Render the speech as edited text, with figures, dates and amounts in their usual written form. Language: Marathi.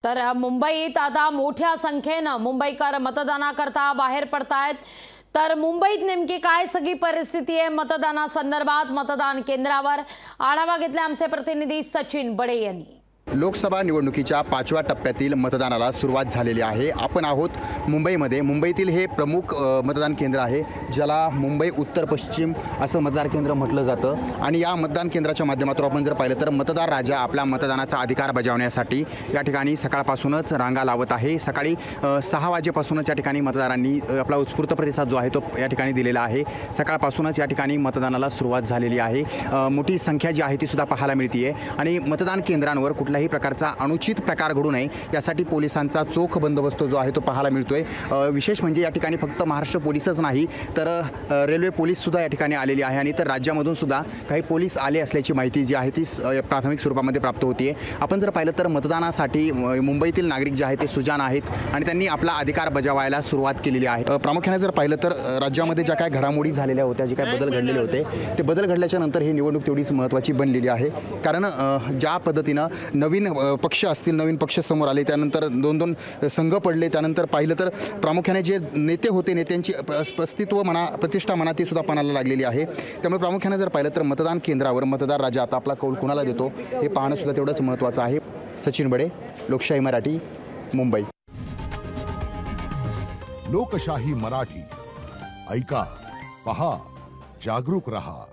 तर मुंबईत आता मोठ्या संख्येने मुंबईकर मतदानाकरता बाहेर पडतायत। तर मुंबईत नेमकी काय सगळी परिस्थिती आहे मतदानासंदर्भात मतदान केंद्रावर आढावा घेतला आमचे प्रतिनिधी सचिन बडे यांनी। लोकसभा निवडणुकीच्या 5व्या टप्प्यातील मतदानाला सुरुवात झालेली आहे। आपण आहोत मुंबईमध्ये। मुंबईतील हे प्रमुख मतदान केंद्र आहे, ज्याला मुंबई उत्तर पश्चिम असं मतदान केंद्र म्हटलं जातं। आणि या मतदान केंद्राच्या माध्यमातून आपण जर पाहिलं तर मतदार राजा आपला मतदानाचा अधिकार बजावण्यासाठी या ठिकाणी सकाळपासूनच रांगा लावत आहे। सकाळी 6 वाजेपासूनच या ठिकाणी मतदारांनी आपला उत्स्फूर्त प्रतिसाद जो आहे तो या ठिकाणी दिलेला आहे। सकाळपासूनच या ठिकाणी मतदानाला सुरुवात झालेली आहे। मोठी संख्या जी आहे ती सुद्धा पाहायला मिळते आणि मतदान केंद्रांवर कुठल्याही प्रकारचा अनुचित प्रकार घडू नये यासाठी पोलिसांचा चोख बंदोबस्त जो आहे तो पाहायला मिळतोय। विशेष म्हणजे या ठिकाणी फक्त महाराष्ट्र पोलीसच नाही तर रेल्वे पोलीस सुद्धा या ठिकाणी आलेली आहे आणि तर राज्यामधून सुद्धा काही पोलीस आले असल्याची माहिती जी आहे ती प्राथमिक स्वरूपामध्ये प्राप्त होतीये। आपण जर पाहिलं तर मतदानासाठी मुंबईतील नागरिक जे आहेत ते सुजाण आहेत आणि त्यांनी आपला अधिकार बजावायला सुरुवात केलेली आहे। प्रामुख्याने जर पाहिलं तर राज्यामध्ये ज्या काही घडामोडी झालेल्या होत्या, जे काही बदल घडलेले होते ते बदल घडल्याच्या नंतर ही निवडणूक तेवढीच महत्त्वाची बनलेली आहे। कारण ज्या पद्धतीनं नवीन पक्ष असतील, नवीन पक्ष समोर आले, त्यानंतर दोन संघ पडले, त्यानंतर पाहिलं तर प्रामुख्याने जे नेते होते नेत्यांची अस्तित्व म्हणा प्रतिष्ठा म्हणा ती सुद्धा पणाला लागलेली आहे। त्यामुळे प्रामुख्याने जर पाहिलं तर मतदान केंद्रावर मतदार राजा आता आपला कौल कुणाला देतो हे पाहणं सुद्धा तेवढंच महत्त्वाचं आहे। सचिन बडे, लोकशाही मराठी, मुंबई। लोकशाही मराठी ऐका, पहा, जागरूक रहा।